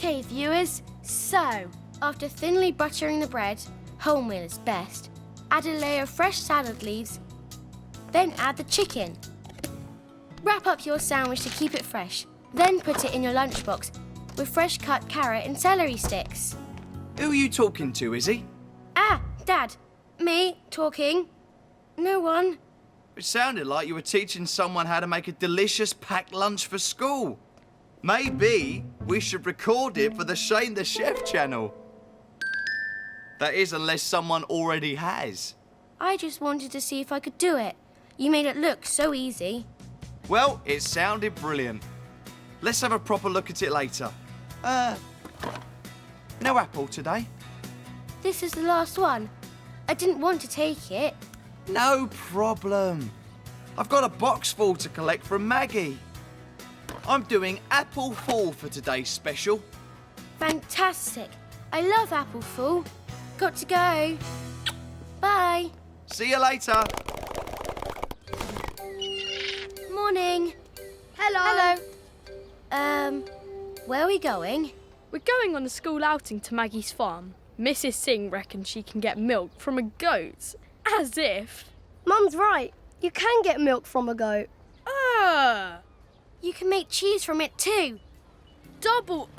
OK, viewers, so after thinly buttering the bread, wholemeal is best, add a layer of fresh salad leaves, then add the chicken. Wrap up your sandwich to keep it fresh, then put it in your lunchbox with fresh cut carrot and celery sticks. Who are you talking to, Izzy? Ah, Dad. Me talking. No one. It sounded like you were teaching someone how to make a delicious packed lunch for school. Maybe we should record it for the Shane the Chef channel. That is, unless someone already has. I just wanted to see if I could do it. You made it look so easy. Well, it sounded brilliant. Let's have a proper look at it later. No apple today. This is the last one. I didn't want to take it. No problem. I've got a box full to collect from Maggie. I'm doing apple full for today's special. Fantastic. I love apple full. Got to go. Bye. See you later. Morning. Hello. Where are we going? We're going on a school outing to Maggie's farm. Mrs. Singh reckons she can get milk from a goat. As if. Mum's right. You can get milk from a goat. You can make cheese from it too. Double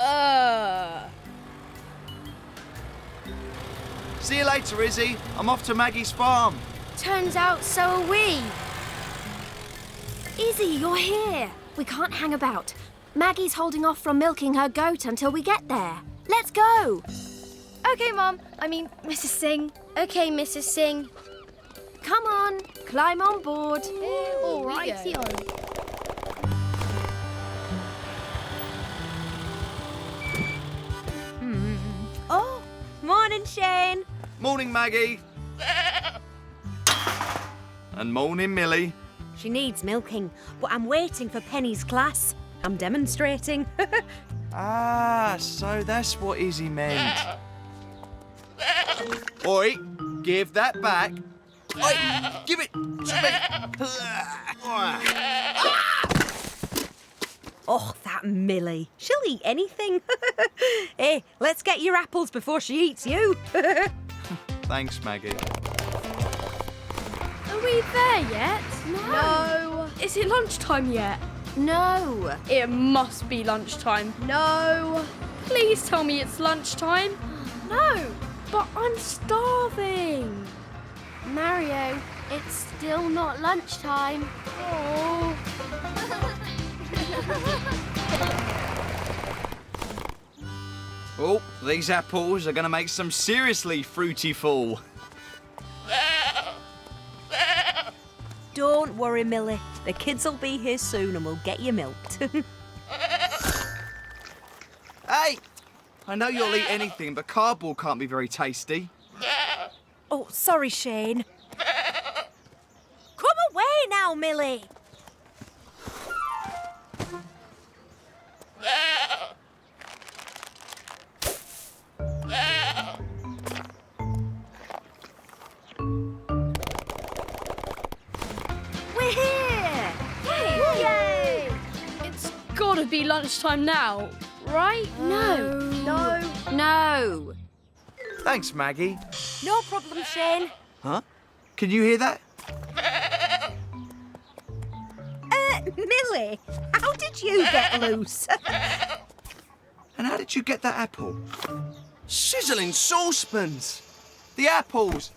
See you later, Izzy. I'm off to Maggie's farm. Turns out so are we. Izzy, you're here. We can't hang about. Maggie's holding off from milking her goat until we get there. Let's go. OK, Mum. Mrs. Singh. OK, Mrs. Singh. Come on, climb on board. All right. Oh, morning, Shane. Morning, Maggie. And morning, Millie. She needs milking, but I'm waiting for Penny's class. I'm demonstrating. Ah, so that's what Izzy meant. Oi, give that back. Oi, give it to me. Oh, that Millie. She'll eat anything. Hey, let's get your apples before she eats you. Thanks, Maggie. Are we there yet? No. Is it lunchtime yet? No. It must be lunchtime. No. Please tell me it's lunchtime. No. But I'm starving. Mario, it's still not lunchtime. Oh. Oh, these apples are going to make some seriously fruity full. Don't worry, Millie. The kids will be here soon and we'll get you milked. Hey! I know you'll eat anything, but cardboard can't be very tasty. Oh, sorry, Shane. Come away now, Millie. We're here! Yay! It's gotta be lunchtime now, right? No. No. Thanks, Maggie. No problem, Shane. Huh? Can you hear that? Millie, how did you get loose? And how did you get that apple? Sizzling saucepans! The apples!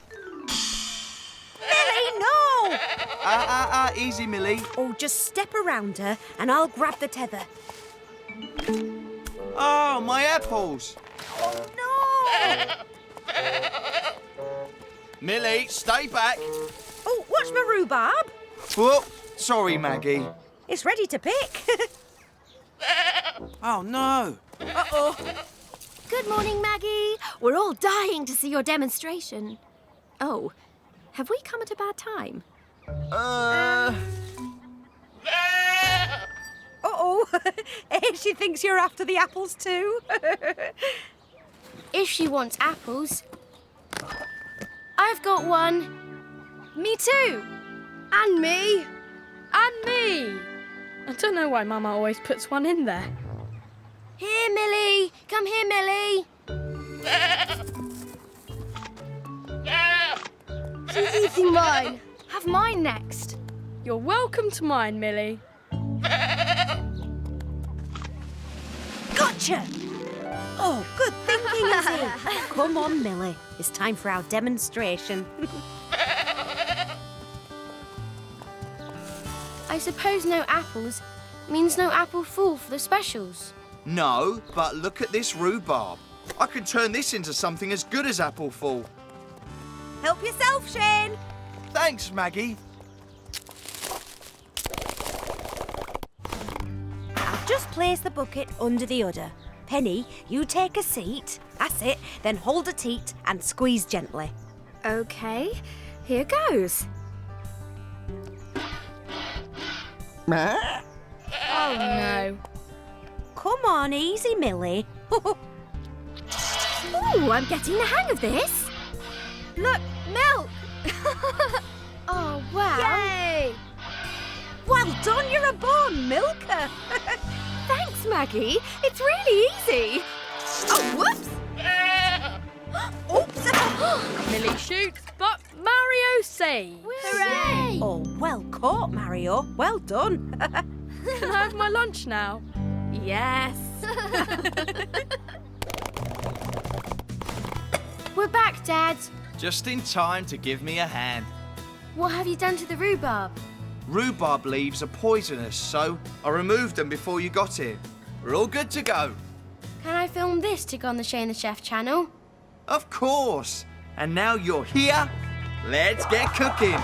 Millie, no! Easy, Millie. Oh, just step around her and I'll grab the tether. Oh, my apples! Oh, no! Millie, stay back. Oh, watch my rhubarb. Whoop, sorry, Maggie. It's ready to pick. Oh, no. Uh-oh. Good morning, Maggie. We're all dying to see your demonstration. Oh, have we come at a bad time? Uh-oh. She thinks you're after the apples too. If she wants apples. I've got one. Me too. And me. And me. I don't know why Mama always puts one in there. Here, Millie. Come here, Millie. She's eating mine. Have mine next. You're welcome to mine, Millie. Gotcha! Oh, good thinking, Izzy. Come on, Millie. It's time for our demonstration. I suppose no apples means no apple full for the specials. No, but look at this rhubarb. I can turn this into something as good as apple full. Help yourself, Shane. Thanks, Maggie. I'll just place the bucket under the udder. Penny, you take a seat. That's it. Then hold a teat and squeeze gently. Okay, here goes. Oh, no. Come on, easy, Millie. Ooh, I'm getting the hang of this. Look, milk. Oh, wow. Yay! Well done, you're a born milker. Thanks, Maggie. It's really easy. Oh, whoops! Oops. Millie shoots, but Mario saves. Hooray! Oh, well caught, Mario. Well done. Can I have my lunch now? Yes. We're back, Dad. Just in time to give me a hand. What have you done to the rhubarb? Rhubarb leaves are poisonous, so I removed them before you got here. We're all good to go. Can I film this to go on the Shane the Chef channel? Of course. And now you're here, let's get cooking.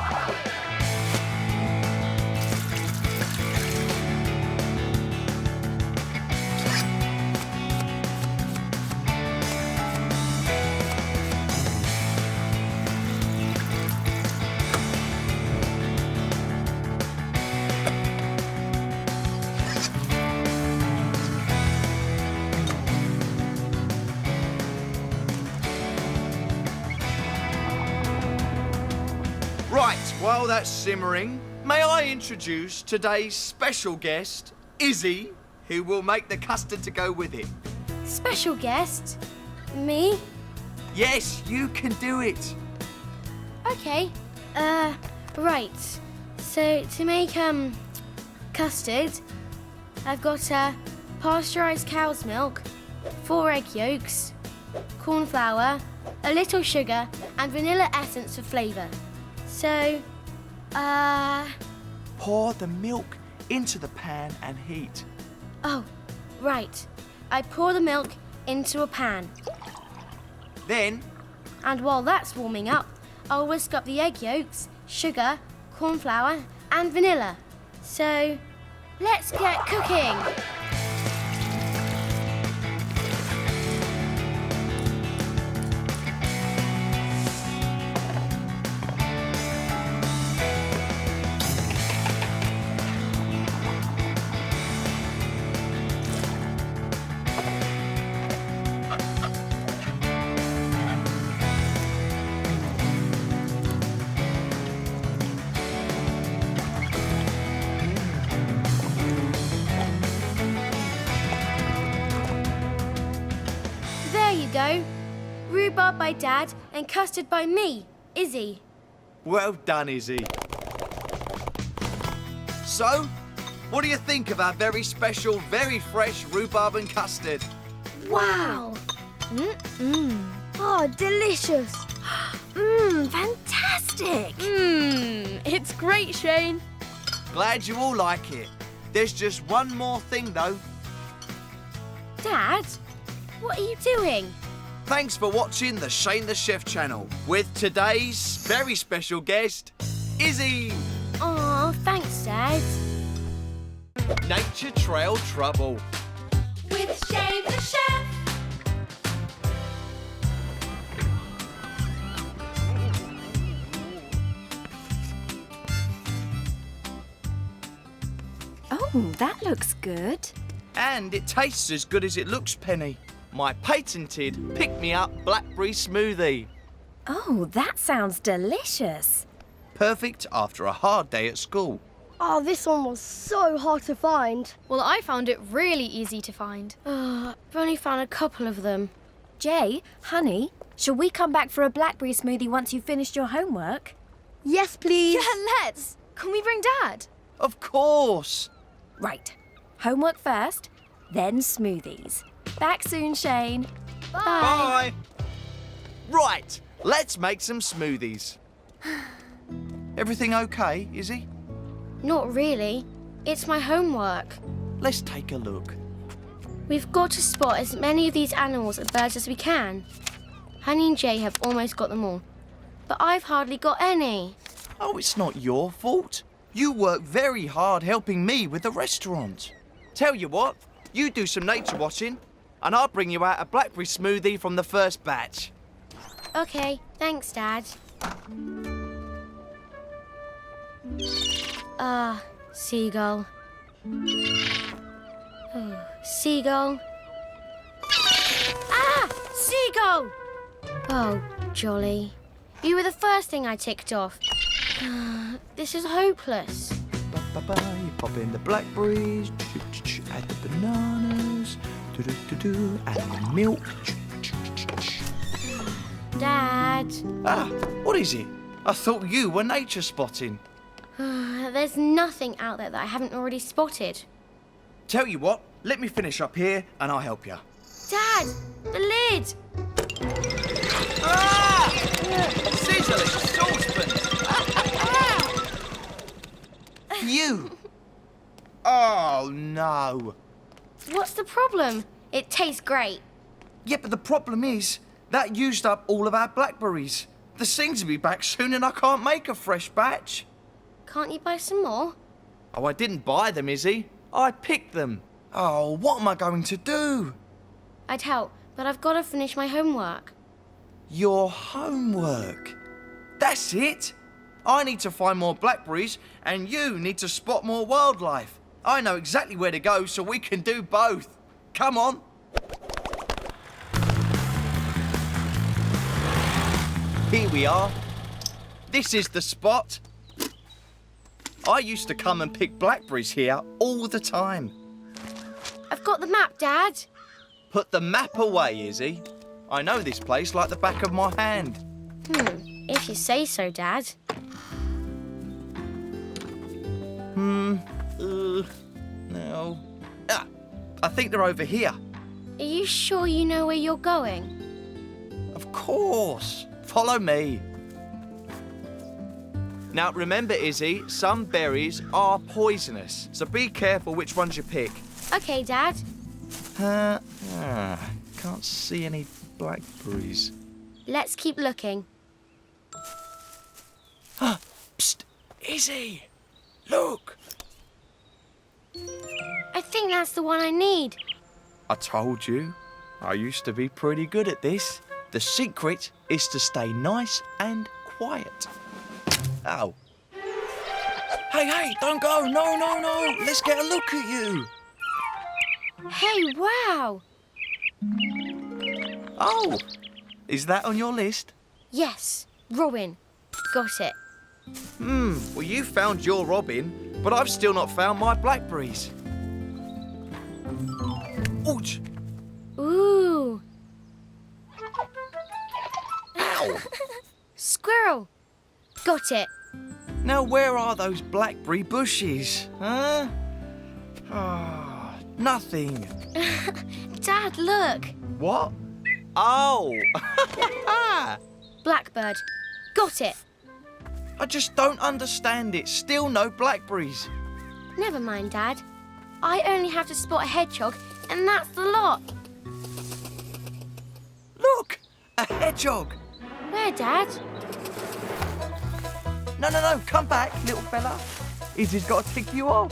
Right, while that's simmering, may I introduce today's special guest, Izzy, who will make the custard to go with it. Special guest? Me? Yes, you can do it. Okay. Right. So, to make, custard, I've got, pasteurised cow's milk, 4 egg yolks, corn flour, a little sugar, and vanilla essence for flavour. So, Pour the milk into the pan and heat. oh, right. I pour the milk into a pan, Then, and while that's warming up, I'll whisk up the egg yolks, sugar, corn flour, and vanilla. So, let's get cooking. There you go. Rhubarb by Dad and custard by me, Izzy. well done, Izzy. So, what do you think of our very special, very fresh rhubarb and custard? Wow. Oh, delicious. Fantastic. It's great, Shane. Glad you all like it. There's just one more thing, though. Dad, what are you doing? Thanks for watching the Shane the Chef channel with today's very special guest, Izzy. Aw, thanks, Dad. Nature Trail Trouble. With Shane the Chef. Oh, that looks good. And it tastes as good as it looks, Penny. My patented pick-me-up blackberry smoothie. Oh, that sounds delicious. Perfect after a hard day at school. Oh, this one was so hard to find. Well, I found it really easy to find. I've only found a couple of them. Jay, honey, shall we come back for a blackberry smoothie once you've finished your homework? Yes, please. Yeah, let's. Can we bring Dad? Of course. Right. Homework first, then smoothies. Back soon, Shane. Bye. Right, let's make some smoothies. Everything okay, Izzy? Not really. It's my homework. Let's take a look. We've got to spot as many of these animals and birds as we can. Honey and Jay have almost got them all, but I've hardly got any. Oh, it's not your fault. You work very hard helping me with the restaurant. Tell you what, you do some nature watching, and I'll bring you out a blackberry smoothie from the first batch. Okay, thanks, Dad. Seagull. Oh, seagull. Ah! Seagull! Oh, jolly. You were the first thing I ticked off. This is hopeless. You pop in the blackberries, add the bananas, add the milk. Dad. Ah, what is it? I thought you were nature spotting. There's nothing out there that I haven't already spotted. Tell you what, let me finish up here and I'll help you. Dad, the lid! Ah! Sizzling saucepans! You! Oh, no. What's the problem? It tastes great. Yeah, but the problem is, that used up all of our blackberries. The Singhs will be back soon and I can't make a fresh batch. Can't you buy some more? Oh, I didn't buy them, Izzy. I picked them. Oh, what am I going to do? I'd help, but I've got to finish my homework. Your homework. That's it. I need to find more blackberries and you need to spot more wildlife. I know exactly where to go so we can do both. Come on. Here we are. This is the spot. I used to come and pick blackberries here all the time. I've got the map, Dad. Put the map away, Izzy. I know this place like the back of my hand. If you say so, Dad. No. Ah, I think they're over here. Are you sure you know where you're going? Of course. Follow me. Now, remember, Izzy, some berries are poisonous, so be careful which ones you pick. Okay, Dad. Can't see any blackberries. Let's keep looking. Psst! Izzy! Look! I think that's the one I need. I told you. I used to be pretty good at this. The secret is to stay nice and quiet. Oh. Hey, don't go. No. Let's get a look at you. Hey, wow. Oh, is that on your list? Yes, Robin. Got it. Well, you found your robin, but I've still not found my blackberries. Ouch! Ooh. Ow! Squirrel. Got it. Now, where are those blackberry bushes? Huh? Nothing. Dad, look. What? Oh! Blackbird. Got it. I just don't understand it. Still no blackberries. Never mind, Dad. I only have to spot a hedgehog, and that's the lot. Look! A hedgehog! Where, Dad? No, come back, little fella. Izzy's got to tick you off.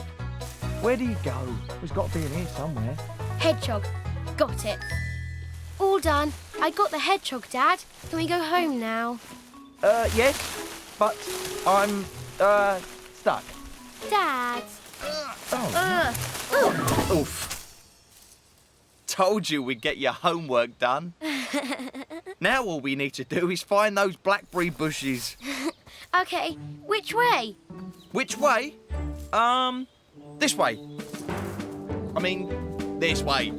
Where do you go? He's got to be in here somewhere. Hedgehog. Got it. All done. I got the hedgehog, Dad. Can we go home now? Yes, but I'm, stuck. Dad. Oof. Told you we'd get your homework done. Now all we need to do is find those blackberry bushes. Okay, which way? Which way? This way. I mean, this way.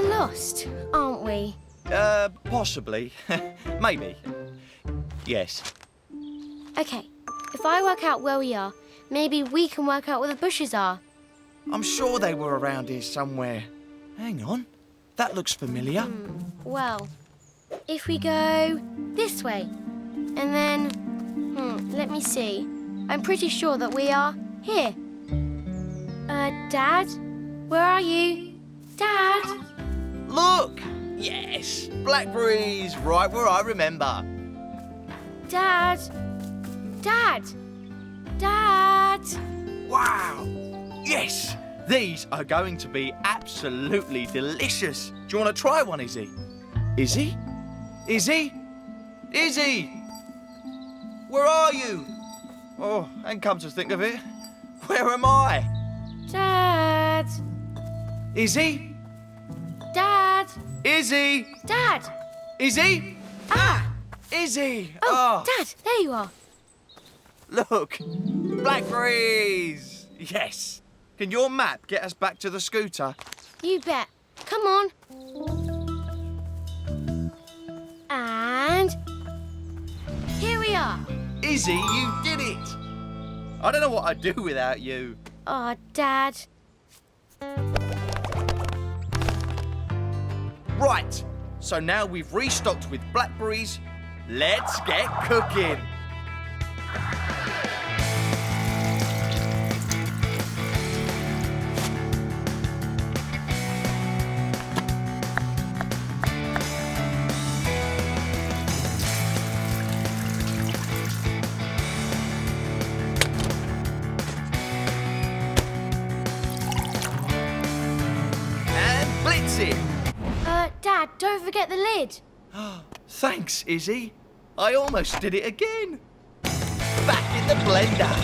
Lost, aren't we? Possibly. Maybe. Yes. Okay, if I work out where we are, maybe we can work out where the bushes are. I'm sure they were around here somewhere. Hang on. That looks familiar. Well, if we go this way, and then, let me see. I'm pretty sure that we are here. Dad? Where are you? Dad? Look! Yes! Blackberries, right where I remember. Dad? Dad? Dad? Wow! Yes! These are going to be absolutely delicious. Do you want to try one, Izzy? Izzy? Izzy? Izzy! Where are you? Oh, and come to think of it, where am I? Dad? Izzy? Dad? Izzy? Dad? Izzy? Ah! Izzy! Oh, Dad, there you are. Look! Blackberries! Yes! Can your map get us back to the scooter? You bet. Come on. And here we are. Izzy, you did it! I don't know what I'd do without you. Oh, Dad. Right, so now we've restocked with blackberries, let's get cooking. And blitz it. Dad, don't forget the lid. Thanks, Izzy. I almost did it again. Back in the blender.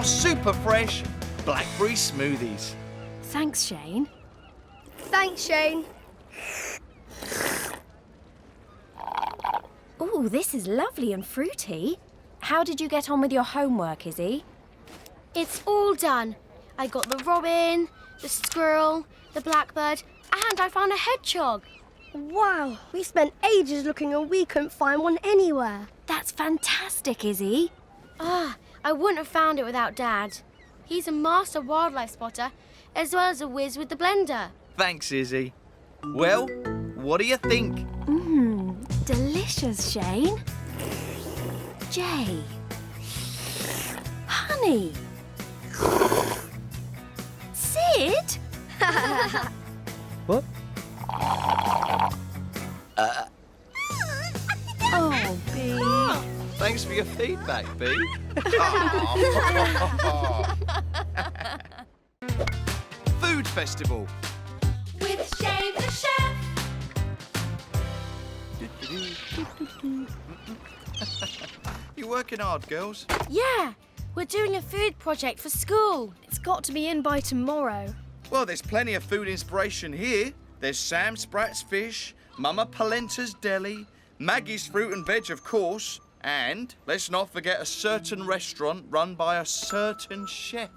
Super fresh blackberry smoothies. Thanks, Shane. Thanks, Shane. Oh, this is lovely and fruity. How did you get on with your homework, Izzy? It's all done. I got the robin, the squirrel, the blackbird, and I found a hedgehog. Wow, we spent ages looking and we couldn't find one anywhere. That's fantastic, Izzy. I wouldn't have found it without Dad. He's a master wildlife spotter, as well as a whiz with the blender. Thanks, Izzy. Well, what do you think? Delicious, Shane. Jay. Honey. Sid? What? Oh, Bee. Thanks for your feedback, Bee. Food Festival. With Shane the Chef. You're working hard, girls. Yeah, we're doing a food project for school. It's got to be in by tomorrow. Well, there's plenty of food inspiration here. There's Sam Spratt's fish, Mama Polenta's deli, Maggie's fruit and veg, of course, and let's not forget a certain restaurant run by a certain chef.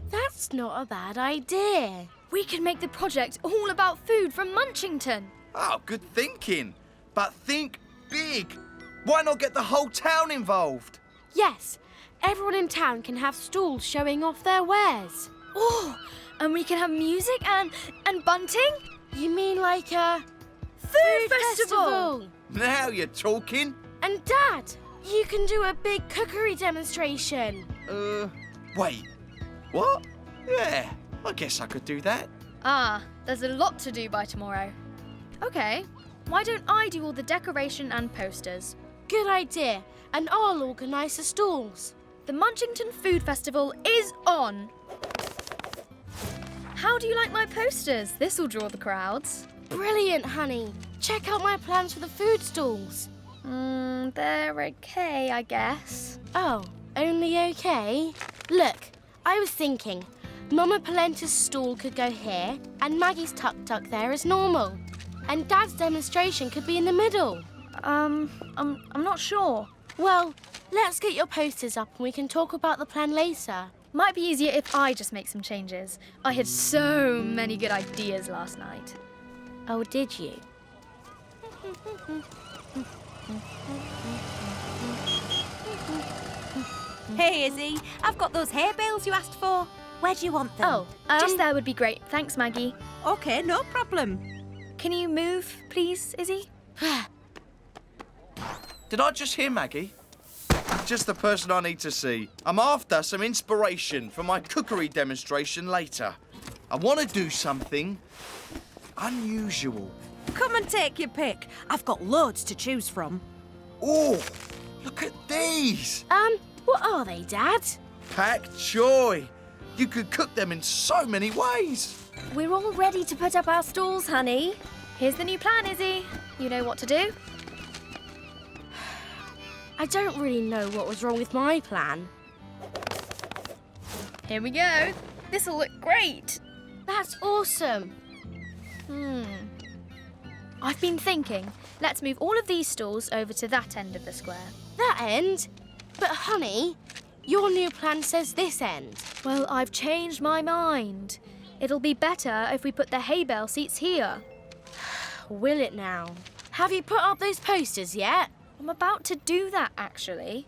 That's not a bad idea. We can make the project all about food from Munchington. Oh, good thinking. But think big. Why not get the whole town involved? Yes, everyone in town can have stalls showing off their wares. Oh, and we can have music and bunting? You mean like a Food festival! Now you're talking. And Dad, you can do a big cookery demonstration. Wait. What? Yeah, I guess I could do that. There's a lot to do by tomorrow. Okay, why don't I do all the decoration and posters? Good idea. And I'll organise the stalls. The Munchington Food Festival is on! How do you like my posters? This'll draw the crowds. Brilliant, honey. Check out my plans for the food stalls. They're okay, I guess. Oh, only okay? Look, I was thinking, Mama Polenta's stall could go here, and Maggie's tuk-tuk there as normal. And Dad's demonstration could be in the middle. I'm not sure. Well, let's get your posters up and we can talk about the plan later. Might be easier if I just make some changes. I had so many good ideas last night. Oh, did you? Hey, Izzy, I've got those hay bales you asked for. Where do you want them? Just there would be great. Thanks, Maggie. OK, no problem. Can you move, please, Izzy? Did I just hear Maggie? Just the person I need to see. I'm after some inspiration for my cookery demonstration later. I want to do something unusual. Come and take your pick. I've got loads to choose from. Oh, look at these. What are they, Dad? Pak choy. You could cook them in so many ways. We're all ready to put up our stalls, honey. Here's the new plan, Izzy. You know what to do? I don't really know what was wrong with my plan. Here we go. This'll look great. That's awesome. I've been thinking, let's move all of these stalls over to that end of the square. That end? But, honey, your new plan says this end. Well, I've changed my mind. It'll be better if we put the hay bale seats here. Will it now? Have you put up those posters yet? I'm about to do that, actually.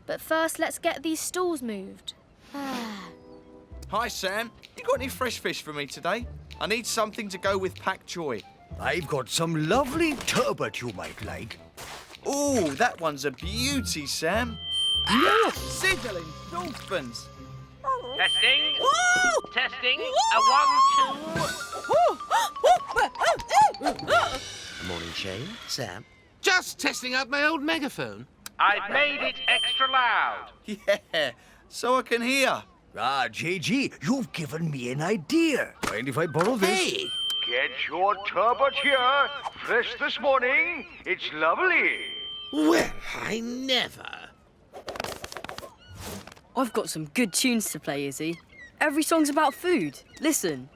But first, let's get these stalls moved. Hi, Sam. You got any fresh fish for me today? I need something to go with pak choy. I've got some lovely turbot you might like. Ooh, that one's a beauty, Sam. Ah, sizzling dolphins. Testing. Whoa! Testing. A 1, 2. Morning, Shane. Sam. Just testing out my old megaphone. I've made it extra loud. Yeah, so I can hear. Ah, JG, you've given me an idea. Mind if I borrow this? Hey, get your turbot here. Fresh this morning. It's lovely. Well, I never. I've got some good tunes to play, Izzy. Every song's about food. Listen.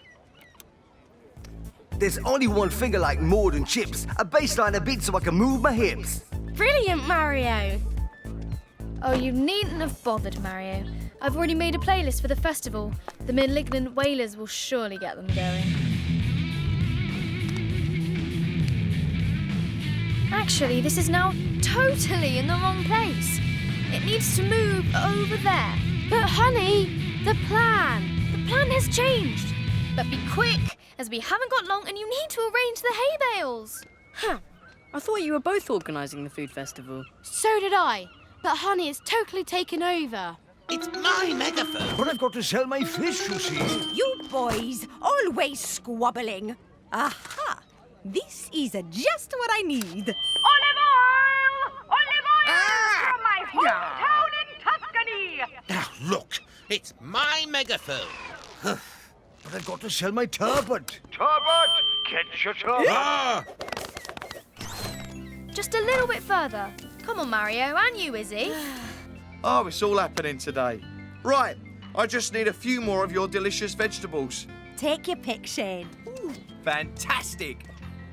There's only one thing I like more than chips. A bassline a beat so I can move my hips. Brilliant, Mario. Oh, you needn't have bothered, Mario. I've already made a playlist for the festival. The malignant whalers will surely get them going. Actually, this is now totally in the wrong place. It needs to move over there. But, honey, the plan. The plan has changed. But be quick, as we haven't got long and you need to arrange the hay bales. Huh. I thought you were both organising the food festival. So did I. But, honey, it's totally taken over. It's my megaphone. But I've got to sell my fish, you see. You boys, always squabbling. Aha! This is just what I need. Olive oil! Olive oil from my hometown in Tuscany! Now, look, it's my megaphone. But I've got to sell my turbot. Turbot, get your turbot. Just a little bit further. Come on, Mario, and you, Izzy. Oh, it's all happening today. Right, I just need a few more of your delicious vegetables. Take your pick, Shane. Fantastic.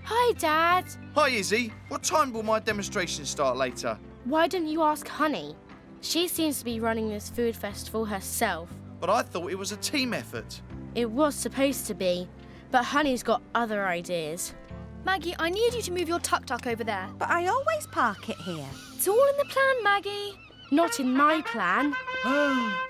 Hi, Dad. Hi, Izzy. What time will my demonstration start later? Why don't you ask Honey? She seems to be running this food festival herself. But I thought it was a team effort. It was supposed to be, but Honey's got other ideas. Maggie, I need you to move your tuk-tuk over there. But I always park it here. It's all in the plan, Maggie. Not in my plan.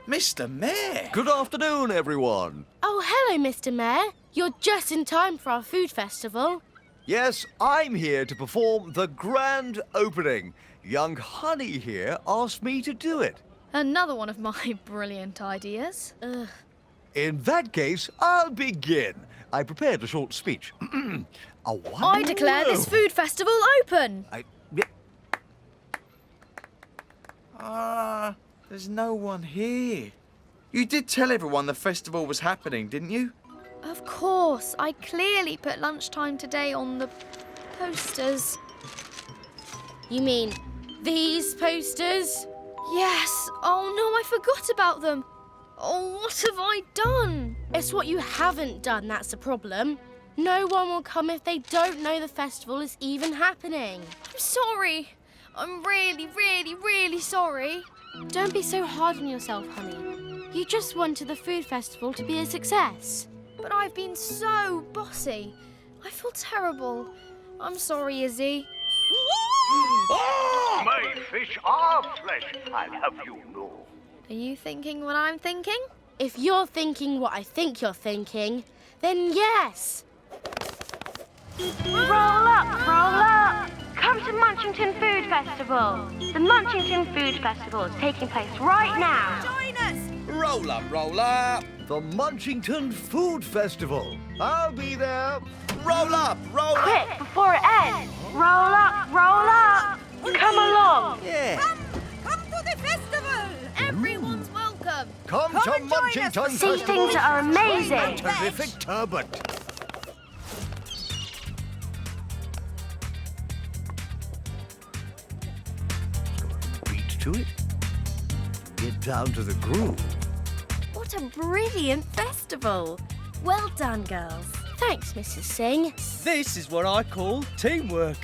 Mr. Mayor. Good afternoon, everyone. Oh, hello, Mr. Mayor. You're just in time for our food festival. Yes, I'm here to perform the grand opening. Young Honey here asked me to do it. Another one of my brilliant ideas. Ugh. In that case, I'll begin. I prepared a short speech. I declare this food festival open. There's no one here. You did tell everyone the festival was happening, didn't you? Of course, I clearly put lunchtime today on the posters. You mean these posters? Yes. Oh no, I forgot about them. Oh, what have I done? It's what you haven't done that's the problem. No one will come if they don't know the festival is even happening. I'm sorry. I'm really, really, really sorry. Don't be so hard on yourself, honey. You just wanted the food festival to be a success. But I've been so bossy. I feel terrible. I'm sorry, Izzy. My fish are flesh, I'll have you know. Are you thinking what I'm thinking? If you're thinking what I think you're thinking, then yes. Roll up! Come to Munchington Food Festival. The Munchington Food Festival is taking place right now. Join us! Roll up, roll up. The Munchington Food Festival. I'll be there. Roll up, roll up. Quick, before it ends. Roll up! Come along. Yeah. Come to the festival! Everyone's welcome. Come to and join us. Munchington These Festival. things are amazing. Terrific turbot. Beat to it. Get down to the groove. What a brilliant festival. Well done, girls. Thanks, Mrs. Singh. This is what I call teamwork.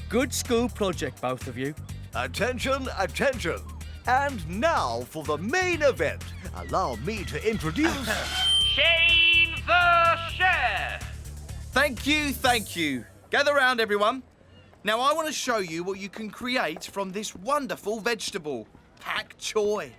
Good school project, both of you. Attention, attention. And now for the main event. Allow me to introduce... Shane the Chef! Thank you. Gather round, everyone. Now, I want to show you what you can create from this wonderful vegetable, pak choi.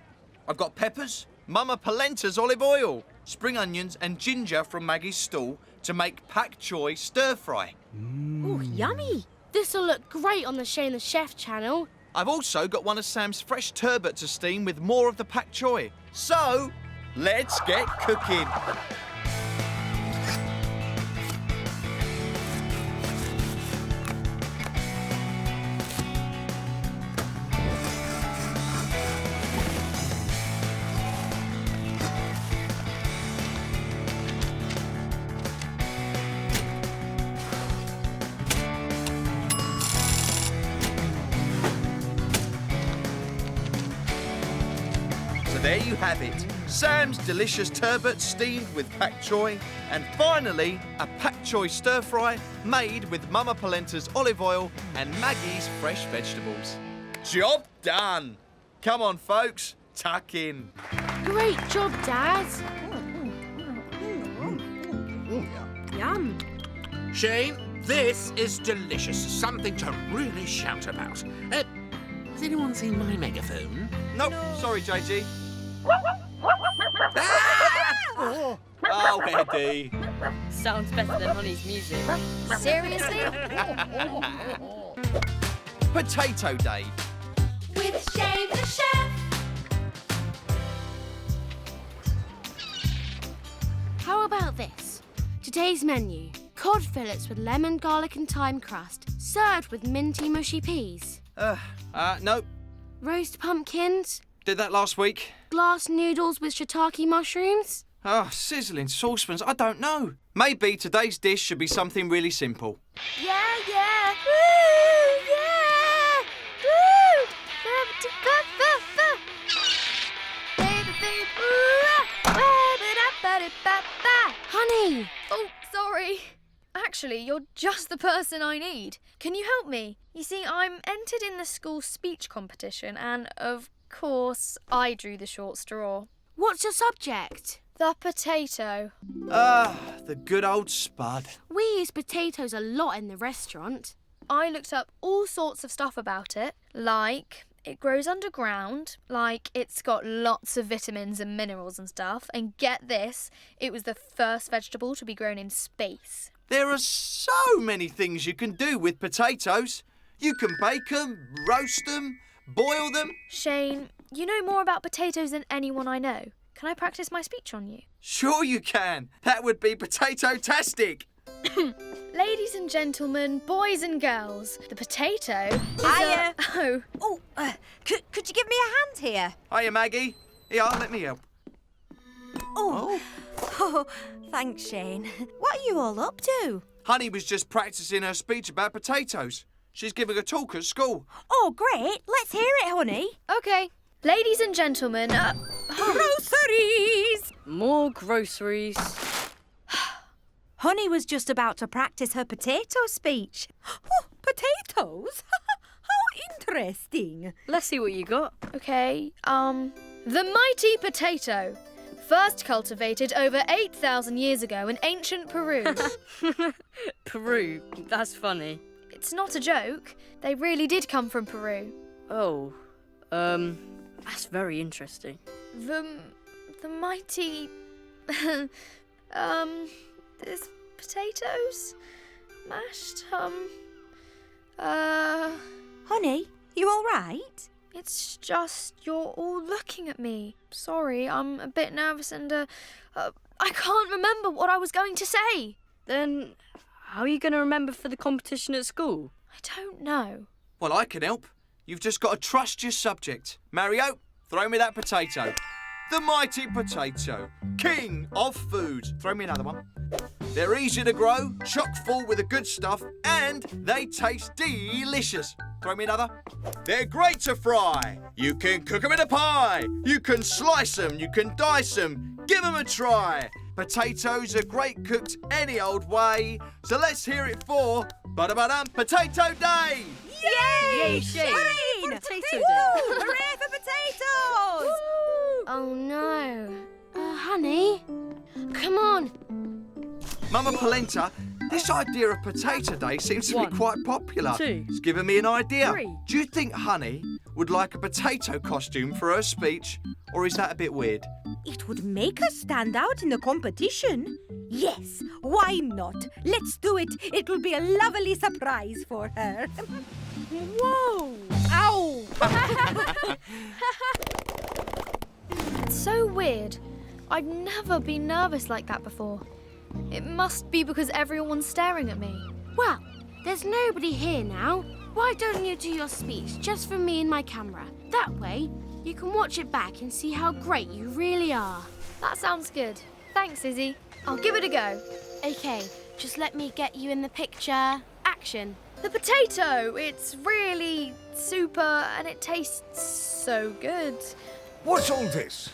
I've got peppers, Mama Polenta's olive oil, spring onions and ginger from Maggie's stall to make pak choi stir-fry. Ooh, yummy. This'll look great on the Shane the Chef channel. I've also got one of Sam's fresh turbot to steam with more of the pak choi. So, let's get cooking. There you have it. Sam's delicious turbot steamed with pak choi, and finally a pak choi stir fry made with Mama Polenta's olive oil and Maggie's fresh vegetables. Job done. Come on, folks, tuck in. Great job, Dad. Yum. Shane, this is delicious. Something to really shout about. Has anyone seen my megaphone? Nope, sorry, JG. Oh, Eddie. Sounds better than Honey's music. Seriously? Potato Day. With Shane the Chef. How about this? Today's menu. Cod fillets with lemon, garlic and thyme crust, served with minty mushy peas. Nope. Roast pumpkins. Did that last week. Glass noodles with shiitake mushrooms. Oh, sizzling saucepans, I don't know. Maybe today's dish should be something really simple. Yeah. Woo! Yeah! Woo! Honey! Oh, sorry. Actually, you're just the person I need. Can you help me? You see, I'm entered in the school speech competition and, of course, I drew the short straw. What's your subject? The potato. The good old spud. We use potatoes a lot in the restaurant. I looked up all sorts of stuff about it, like it grows underground, like it's got lots of vitamins and minerals and stuff, and get this, it was the first vegetable to be grown in space. There are so many things you can do with potatoes. You can bake them, roast them, boil them. Shane, you know more about potatoes than anyone I know. Can I practice my speech on you? Sure you can. That would be potato-tastic. Ladies and gentlemen, boys and girls, the potato is could you give me a hand here? Hiya, Maggie. Here, let me help. Oh, thanks, Shane. What are you all up to? Honey was just practising her speech about potatoes. She's giving a talk at school. Oh, great. Let's hear it, honey. Okay. Ladies and gentlemen, groceries! More groceries. Honey was just about to practice her potato speech. Oh, potatoes? How interesting. Let's see what you got. Okay, the mighty potato. First cultivated over 8,000 years ago in ancient Peru. Peru? That's funny. It's not a joke. They really did come from Peru. Oh, that's very interesting. The mighty... There's potatoes, mashed, Honey, you all right? It's just you're all looking at me. Sorry, I'm a bit nervous and, I can't remember what I was going to say. Then how are you going to remember for the competition at school? I don't know. Well, I can help. You've just got to trust your subject. Mario, throw me that potato. The mighty potato, king of food. Throw me another one. They're easy to grow, chock full with the good stuff, and they taste delicious. Throw me another. They're great to fry. You can cook them in a pie. You can slice them. You can dice them. Give them a try. Potatoes are great cooked any old way. So let's hear it for Potato Day. Yay! Shane! Hooray! Potato Woo! Day. Hooray for potatoes! Oh no. Honey, come on. Mama Polenta, this idea of Potato Day seems to be quite popular. 2. It's given me an idea. 3. Do you think Honey would like a potato costume for her speech, or is that a bit weird? It would make her stand out in the competition. Yes, why not? Let's do it. It will be a lovely surprise for her. Whoa! Ow! It's so weird. I've never been nervous like that before. It must be because everyone's staring at me. Well, there's nobody here now. Why don't you do your speech just for me and my camera? That way, you can watch it back and see how great you really are. That sounds good. Thanks, Izzy. I'll give it a go. Okay, just let me get you in the picture. Action. The potato! It's really super and it tastes so good. What's all this?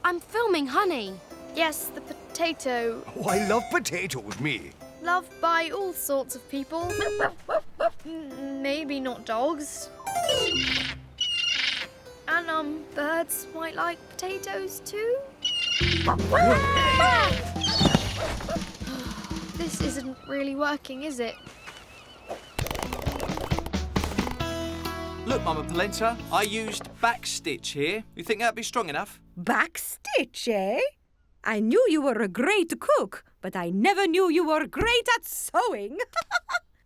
I'm filming Honey. Yes, the potato. Oh, I love potatoes, me. Loved by all sorts of people. Maybe not dogs. And, birds might like potatoes too. This isn't really working, is it? Look, Mama Polenta, I used backstitch here. You think that'd be strong enough? Backstitch, eh? I knew you were a great cook, but I never knew you were great at sewing.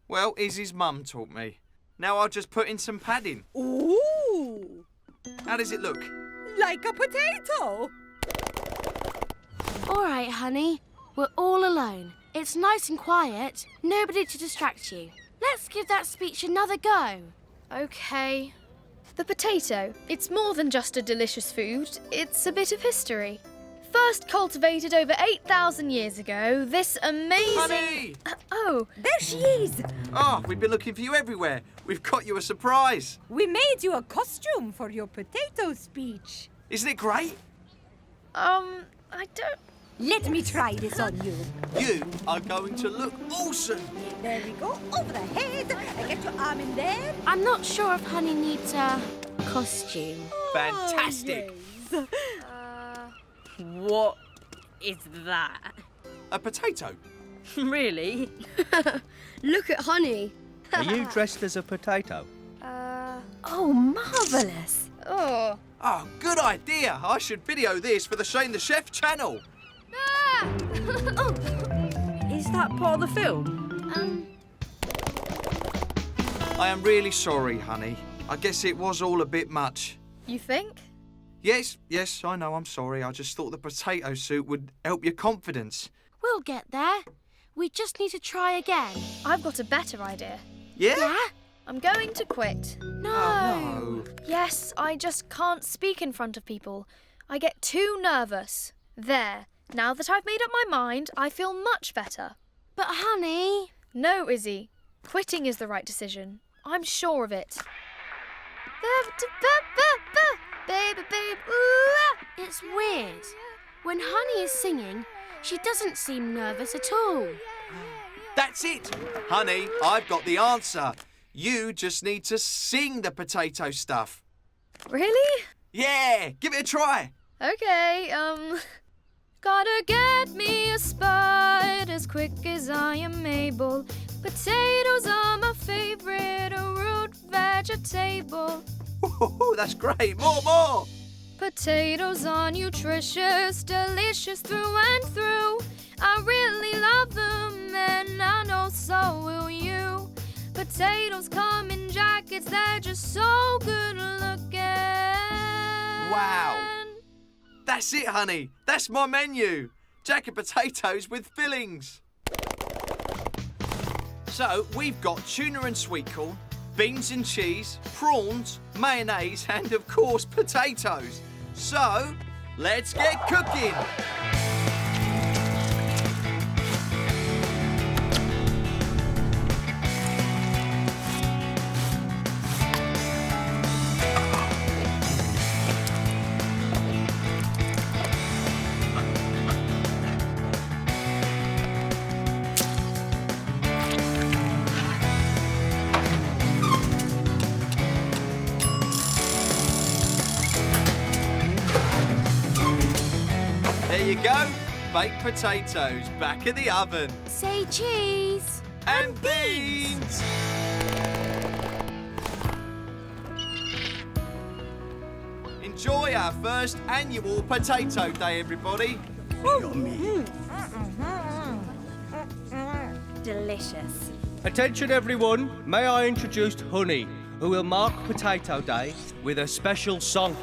Well, Izzy's mum taught me. Now I'll just put in some padding. Ooh! How does it look? Like a potato. All right, Honey. We're all alone. It's nice and quiet. Nobody to distract you. Let's give that speech another go. Okay. The potato. It's more than just a delicious food. It's a bit of history. First cultivated over 8,000 years ago, this amazing... Honey! Oh, there she is. Oh, we've been looking for you everywhere. We've got you a surprise. We made you a costume for your potato speech. Isn't it great? I don't... Let me try this on you. You are going to look awesome. There we go, over the head. I get your arm in there. I'm not sure if Honey needs a costume. Fantastic. Oh, yes. What is that? A potato. Really? Look at Honey. Are you dressed as a potato? Oh, marvellous. Oh. Oh, good idea. I should video this for the Shane the Chef channel. Is that part of the film? I am really sorry, honey. I guess it was all a bit much. You think? Yes, I know, I'm sorry. I just thought the potato soup would help your confidence. We'll get there. We just need to try again. I've got a better idea. Yeah? I'm going to quit. No. Oh, no. Yes, I just can't speak in front of people. I get too nervous. There. Now that I've made up my mind, I feel much better. But honey... No, Izzy. Quitting is the right decision. I'm sure of it. Baby, babe, ooh. It's weird. When Honey is singing, she doesn't seem nervous at all. That's it! Honey, I've got the answer. You just need to sing the potato stuff. Really? Yeah, give it a try. Okay, Gotta get me a spud as quick as I am able. Potatoes are my favourite, a root vegetable. Ooh, that's great. More. Potatoes are nutritious, delicious through and through. I really love them, and I know so will you. Potatoes come in jackets, they're just so good looking. Wow. That's it, honey. That's my menu. Jacket potatoes with fillings. So, we've got tuna and sweet corn, beans and cheese, prawns, mayonnaise, and of course, potatoes. So, let's get cooking. There you go. Baked potatoes back in the oven. Say cheese. And beans. Enjoy our first annual Potato Day, everybody. Delicious. Attention everyone, may I introduce Honey, who will mark Potato Day with a special song.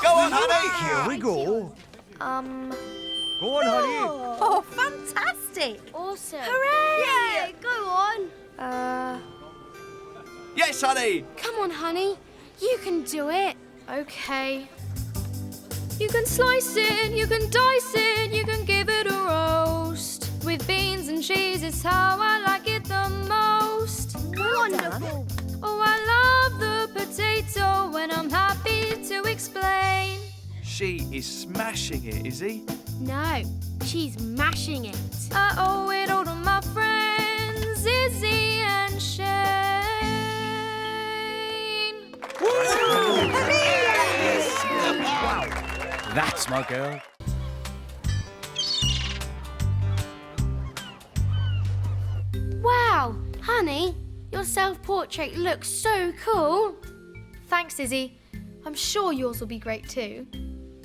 Go on, Honey. Here we go. Go on, Honey. Oh, fantastic! Awesome. Hooray! Yeah, go on. Yes, Honey. Come on, Honey. You can do it. Okay. You can slice it, you can dice it, you can give it a roast. With beans and cheese, it's how I like it the most. Wonderful. Oh, I love the potato, and I'm happy to explain. She is smashing it, is he? No, she's mashing it. I owe it all to my friends, Izzy and Shane. Wow, that's my girl. Wow, Honey, your self-portrait looks so cool. Thanks, Izzy. I'm sure yours will be great too.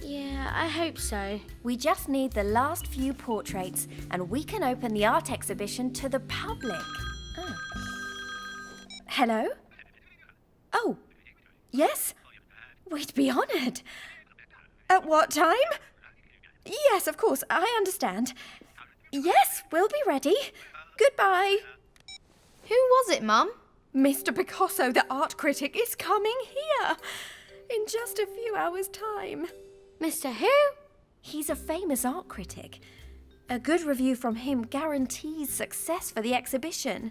Yeah, I hope so. We just need the last few portraits and we can open the art exhibition to the public. Oh. Hello? Oh, yes? We'd be honoured. At what time? Yes, of course, I understand. Yes, we'll be ready. Goodbye. Who was it, Mum? Mr. Picasso, the art critic, is coming here in just a few hours' time. Mr. Who? He's a famous art critic. A good review from him guarantees success for the exhibition.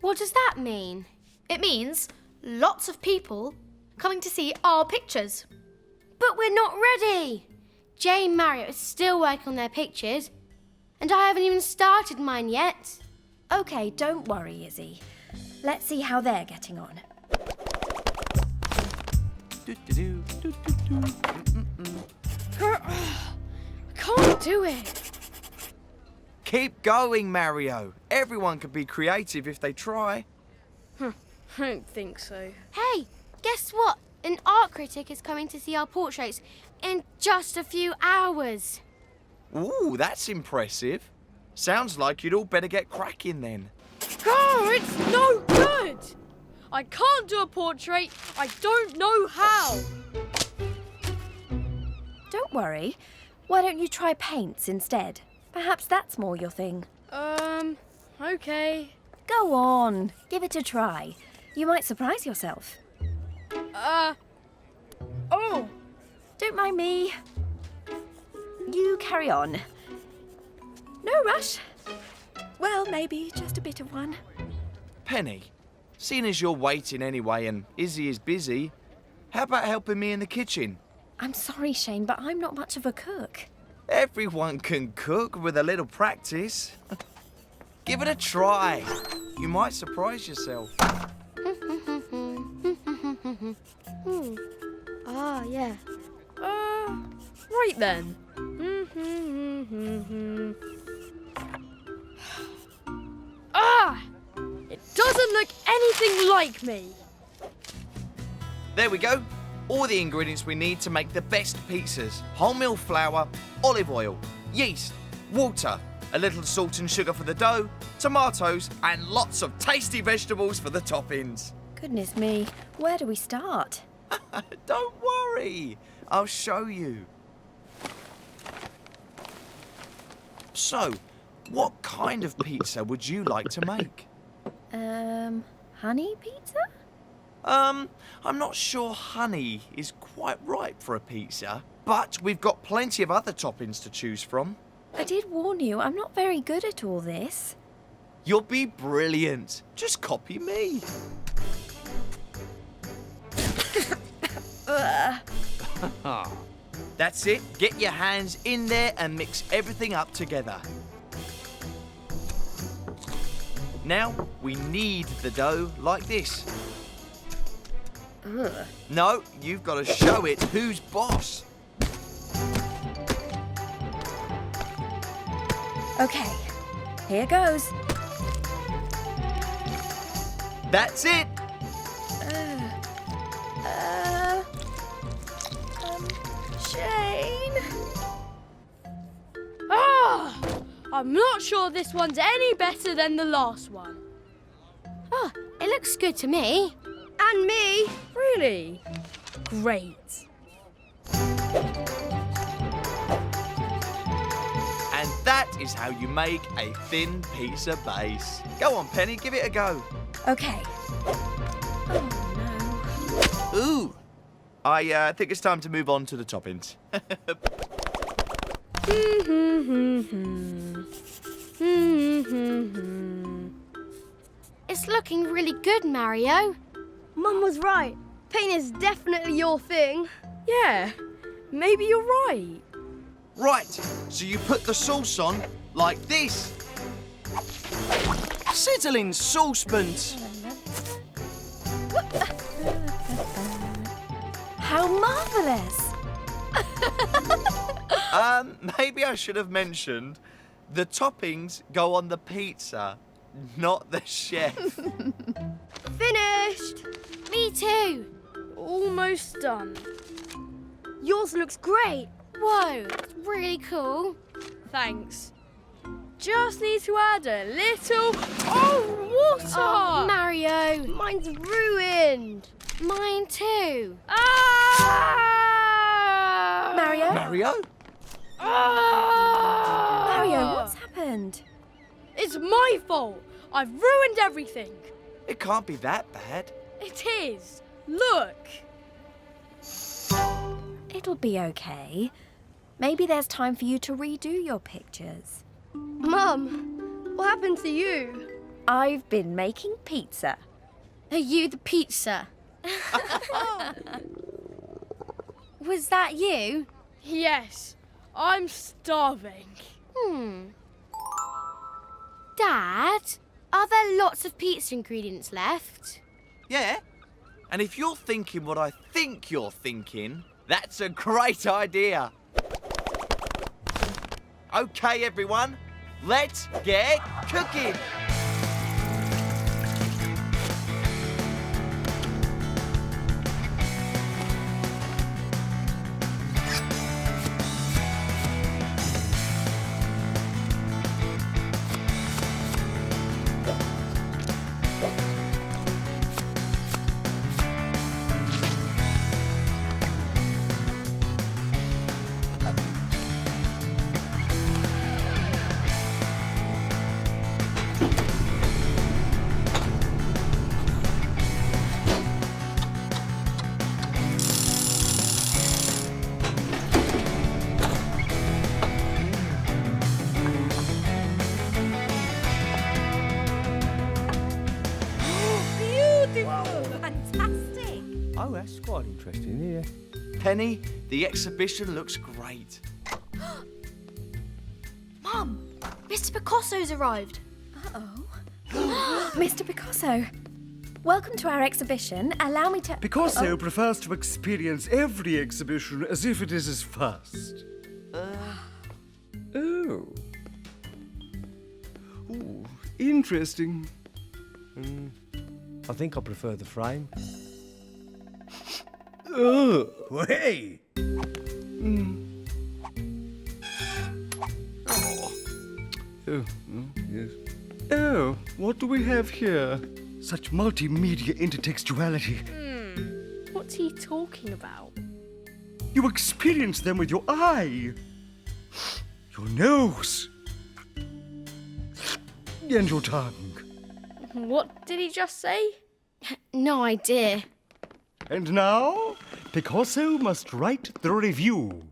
What does that mean? It means lots of people coming to see our pictures. But we're not ready. Jane Marriott is still working on their pictures, and I haven't even started mine yet. OK, don't worry, Izzy. Let's see how they're getting on. I can't do it. Keep going, Mario. Everyone can be creative if they try. I don't think so. Hey, guess what? An art critic is coming to see our portraits in just a few hours. Ooh, that's impressive. Sounds like you'd all better get cracking then. Oh, it's no good! I can't do a portrait. I don't know how. Don't worry. Why don't you try paints instead? Perhaps that's more your thing. Okay. Go on. Give it a try. You might surprise yourself. Oh! Don't mind me. You carry on. No rush. Well, maybe just a bit of one. Penny, seeing as you're waiting anyway and Izzy is busy, how about helping me in the kitchen? I'm sorry, Shane, but I'm not much of a cook. Everyone can cook with a little practice. Give it a try. You might surprise yourself. Ah, yeah. Right then. It doesn't look anything like me. There we go. All the ingredients we need to make the best pizzas. Wholemeal flour, olive oil, yeast, water, a little salt and sugar for the dough, tomatoes, and lots of tasty vegetables for the toppings. Goodness me, where do we start? Don't worry, I'll show you. So, what kind of pizza would you like to make? Honey pizza? I'm not sure honey is quite right for a pizza, but we've got plenty of other toppings to choose from. I did warn you, I'm not very good at all this. You'll be brilliant. Just copy me. That's it. Get your hands in there and mix everything up together. Now, we knead the dough like this. No, you've got to show it who's boss. Okay, here goes. That's it. Shane. I'm not sure this one's any better than the last one. Oh, it looks good to me. And me. Really? Great. And that is how you make a thin pizza base. Go on, Penny, give it a go. Okay. Oh, Ooh. I think it's time to move on to the toppings. It's looking really good, Mario. Mum was right. Paint is definitely your thing. Yeah, maybe you're right. Right, so you put the sauce on like this. Sizzling saucepans. how marvellous! Maybe I should have mentioned the toppings go on the pizza, not the chef. Finished. Me too. Almost done. Yours looks great. Whoa, it's really cool. Thanks. Just need to add a little... Oh, water! Oh, Mario. Mine's ruined. Mine too. Ah! Mario? Mario? Ah! Mario, what's happened? It's my fault. I've ruined everything. It can't be that bad. It is. Look. It'll be okay. Maybe there's time for you to redo your pictures. Mum, what happened to you? I've been making pizza. Are you the pizza? Was that you? Yes, I'm starving. Dad, are there lots of pizza ingredients left? Yeah. And if you're thinking what I think you're thinking, that's a great idea. Okay, everyone, let's get cooking. Oh, that's quite interesting, yeah. Penny, the exhibition looks great. Mum, Mr. Picasso's arrived. Uh-oh. Mr. Picasso, welcome to our exhibition. Allow me to... Picasso prefers to experience every exhibition as if it is his first. Oh. Ooh, interesting. I think I prefer the frame. Oh. Hey! Oh, yes. Oh, what do we have here? Such multimedia intertextuality. What's he talking about? You experience them with your eye, your nose, and your tongue. What did he just say? No idea. And now, Picasso must write the review.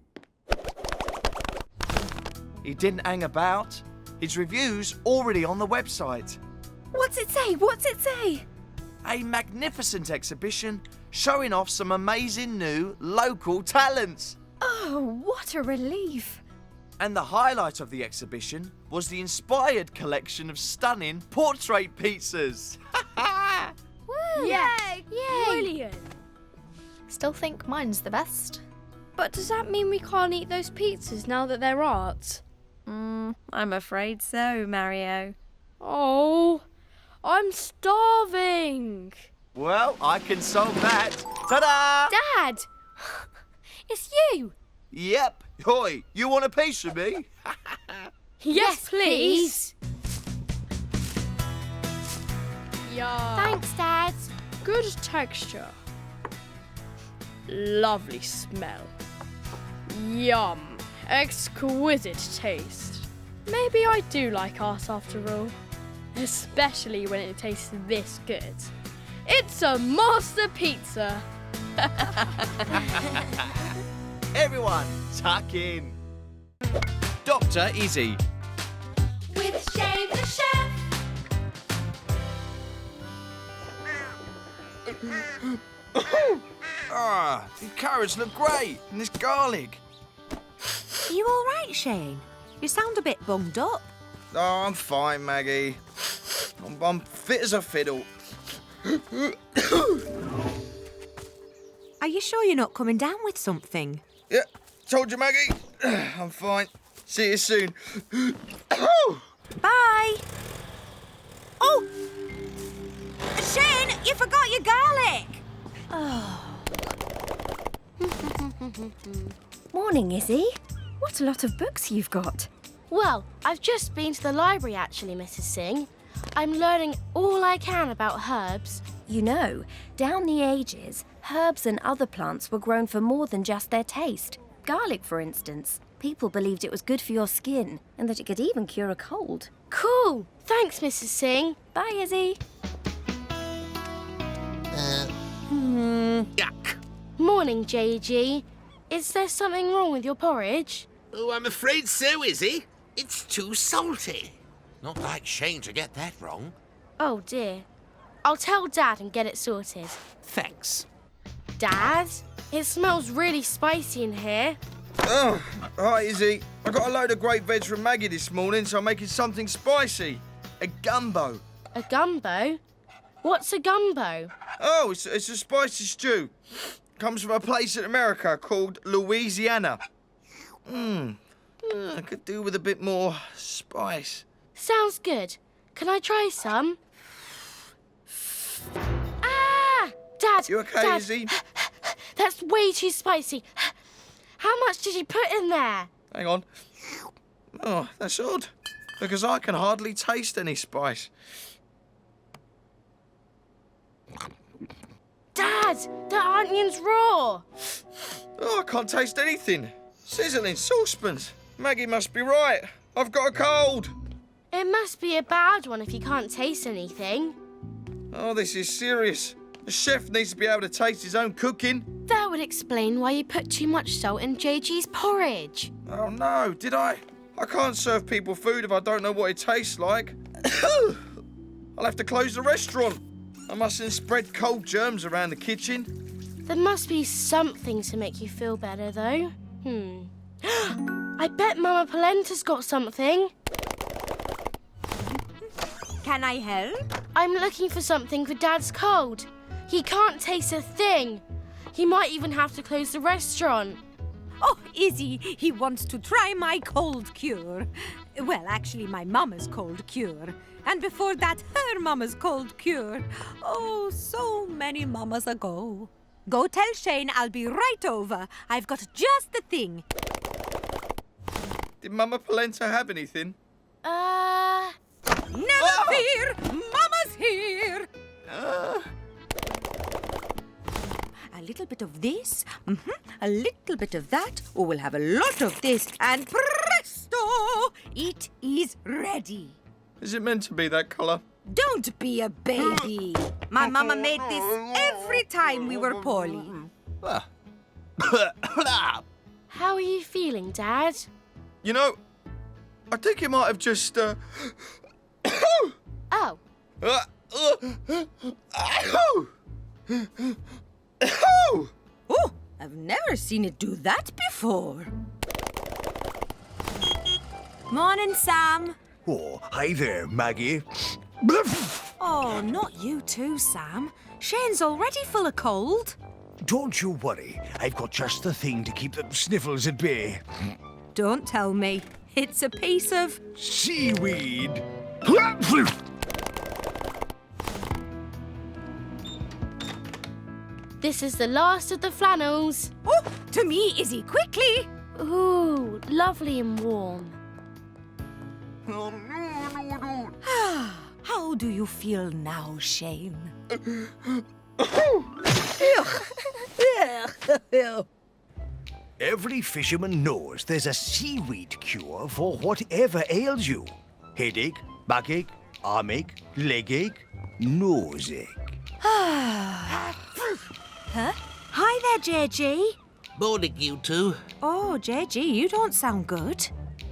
He didn't hang about. His review's already on the website. What's it say? What's it say? A magnificent exhibition showing off some amazing new local talents. Oh, what a relief. And the highlight of the exhibition was the inspired collection of stunning portrait pizzas. Woo! Yes. Yay! Brilliant. Still think mine's the best. But does that mean we can't eat those pizzas now that they're art? I'm afraid so, Mario. Oh, I'm starving. Well, I can solve that. Ta-da! Dad! It's you! Yep. Hoi, you want a piece of me? Yes, please. Yeah. Thanks, Dad. Good texture. Lovely smell. Yum. Exquisite taste. Maybe I do like art after all. Especially when it tastes this good. It's a master pizza. Everyone, tuck in. Dr. Izzy. With Shane the chef. These carrots look great. And this garlic. Are you all right, Shane? You sound a bit bunged up. Oh, I'm fine, Maggie. I'm fit as a fiddle. Are you sure you're not coming down with something? Yeah, told you, Maggie. I'm fine. See you soon. Bye. Oh! Shane, you forgot your garlic. Morning, Izzy. What a lot of books you've got. Well, I've just been to the library actually, Mrs. Singh. I'm learning all I can about herbs. You know, down the ages, herbs and other plants were grown for more than just their taste. Garlic, for instance. People believed it was good for your skin and that it could even cure a cold. Cool. Thanks, Mrs. Singh. Bye, Izzy. Yuck. Morning, JG. Is there something wrong with your porridge? Oh, I'm afraid so, Izzy. It's too salty. Not like Shane to get that wrong. Oh, dear. I'll tell Dad and get it sorted. Thanks. Dad, it smells really spicy in here. Oh, hi, Izzy. I got a load of great veg from Maggie this morning, so I'm making something spicy. A gumbo. A gumbo? What's a gumbo? Oh, it's a spicy stew. Comes from a place in America called Louisiana. I could do with a bit more spice. Sounds good. Can I try some? Ah! Dad! You okay, Dad, Izzy? That's way too spicy. How much did you put in there? Hang on. Oh, that's odd. Because I can hardly taste any spice. Dad, the onion's raw. Oh, I can't taste anything. Sizzling saucepans. Maggie must be right. I've got a cold. It must be a bad one if you can't taste anything. Oh, this is serious. The chef needs to be able to taste his own cooking. That would explain why you put too much salt in JG's porridge. Oh, no, did I? I can't serve people food if I don't know what it tastes like. I'll have to close the restaurant. I mustn't spread cold germs around the kitchen. There must be something to make you feel better, though. I bet Mama Polenta's got something. Can I help? I'm looking for something for Dad's cold. He can't taste a thing. He might even have to close the restaurant. Oh, Izzy, he wants to try my cold cure. Well, actually, my mama's cold cure. And before that, her mama's cold cure. Oh, so many mamas ago. Go tell Shane I'll be right over. I've got just the thing. Did Mama Polenta have anything? Never fear! Mama's here! A little bit of this, a little bit of that. Oh, we'll have a lot of this, and presto! It is ready. Is it meant to be that colour? Don't be a baby. My mama made this every time we were poorly. How are you feeling, Dad? You know, I think it might have just, Oh. Oh, I've never seen it do that before. Morning, Sam. Oh, hi there, Maggie. Oh, not you too, Sam. Shane's already full of cold. Don't you worry. I've got just the thing to keep the sniffles at bay. Don't tell me. It's a piece of... seaweed. This is the last of the flannels. Oh, to me, Izzy, quickly. Ooh, lovely and warm. How do you feel now, Shane? Every fisherman knows there's a seaweed cure for whatever ails you. Headache, backache, armache, leg ache, nose ache. Huh? Hi there, JG. Morning, you two. Oh, JG, you don't sound good.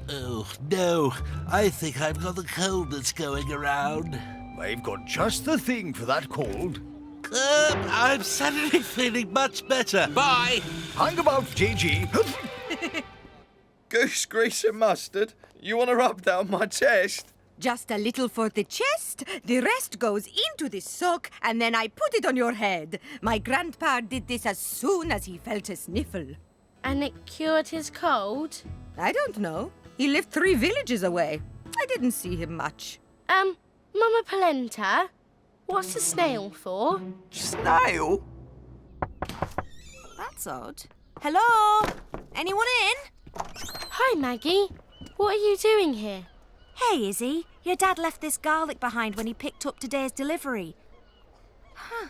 Oh, no. I think I've got the cold that's going around. I've got just the thing for that cold. I'm suddenly feeling much better. Bye. Hang about, JG. Goose grease and mustard? You want to rub that on my chest? Just a little for the chest. The rest goes into the sock, and then I put it on your head. My grandpa did this as soon as he felt a sniffle. And it cured his cold? I don't know. He lived 3 villages away. I didn't see him much. Mama Polenta, what's the snail for? Snail? That's odd. Hello? Anyone in? Hi, Maggie. What are you doing here? Hey, Izzy. Your dad left this garlic behind when he picked up today's delivery. Huh.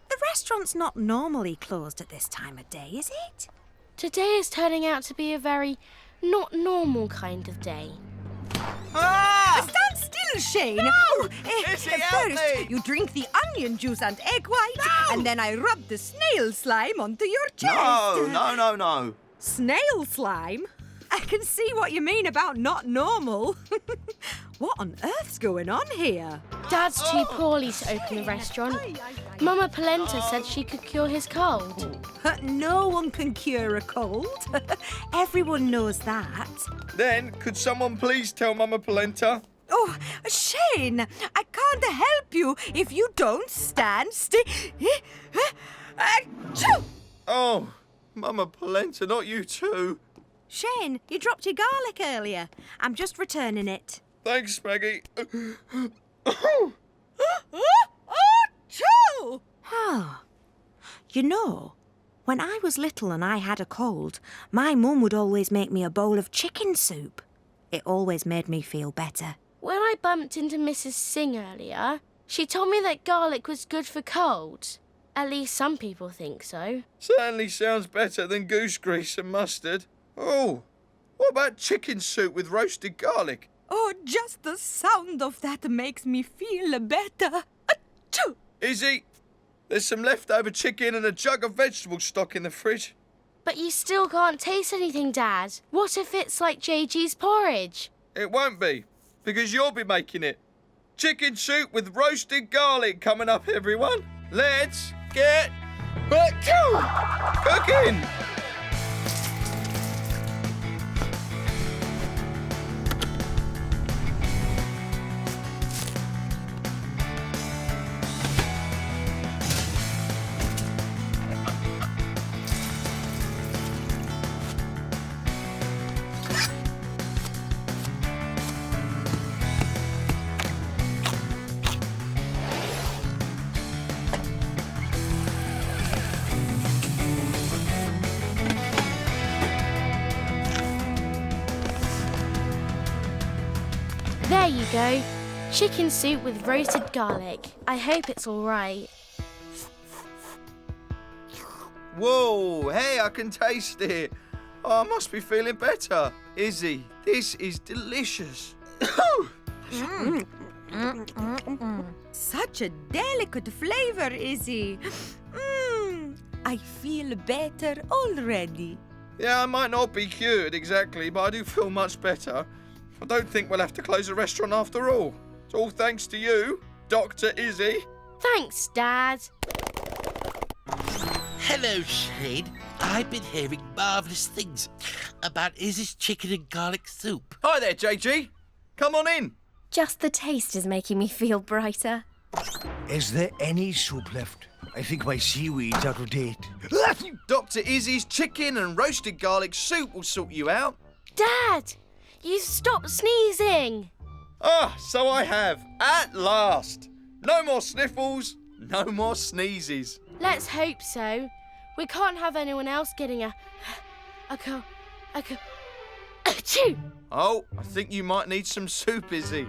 The restaurant's not normally closed at this time of day, is it? Today is turning out to be a very not normal kind of day. Stand still, Shane. No! Izzy, help First, me! you drink the onion juice and egg white, and then I rub the snail slime onto your chest. No. Snail slime? I can see what you mean about not normal. What on earth's going on here? Dad's too poorly to open the restaurant. Mama Polenta said she could cure his cold. No one can cure a cold. Everyone knows that. Then, could someone please tell Mama Polenta? Oh, Shane, I can't help you if you don't stand still. Oh, Mama Polenta, not you too. Shane, you dropped your garlic earlier. I'm just returning it. Thanks, Maggie. You know, when I was little and I had a cold, my mum would always make me a bowl of chicken soup. It always made me feel better. When I bumped into Mrs. Singh earlier, she told me that garlic was good for colds. At least some people think so. Certainly sounds better than goose grease and mustard. Oh, what about chicken soup with roasted garlic? Oh, just the sound of that makes me feel better. Achoo! Izzy, there's some leftover chicken and a jug of vegetable stock in the fridge. But you still can't taste anything, Dad. What if it's like JG's porridge? It won't be, because you'll be making it. Chicken soup with roasted garlic coming up, everyone. Let's get Cooking! There you go. Chicken soup with roasted garlic. I hope it's all right. Whoa, hey, I can taste it. Oh, I must be feeling better. Izzy, this is delicious. Such a delicate flavor, Izzy. I feel better already. Yeah, I might not be cured exactly, but I do feel much better. I don't think we'll have to close the restaurant after all. It's all thanks to you, Dr. Izzy. Thanks, Dad. Hello, Shane. I've been hearing marvellous things about Izzy's chicken and garlic soup. Hi there, JG. Come on in. Just the taste is making me feel brighter. Is there any soup left? I think my seaweed's out of date. Dr. Izzy's chicken and roasted garlic soup will sort you out. Dad, you stopped sneezing. Ah, so I have. At last. No more sniffles, no more sneezes. Let's hope so. We can't have anyone else getting achoo. Oh, I think you might need some soup, Izzy.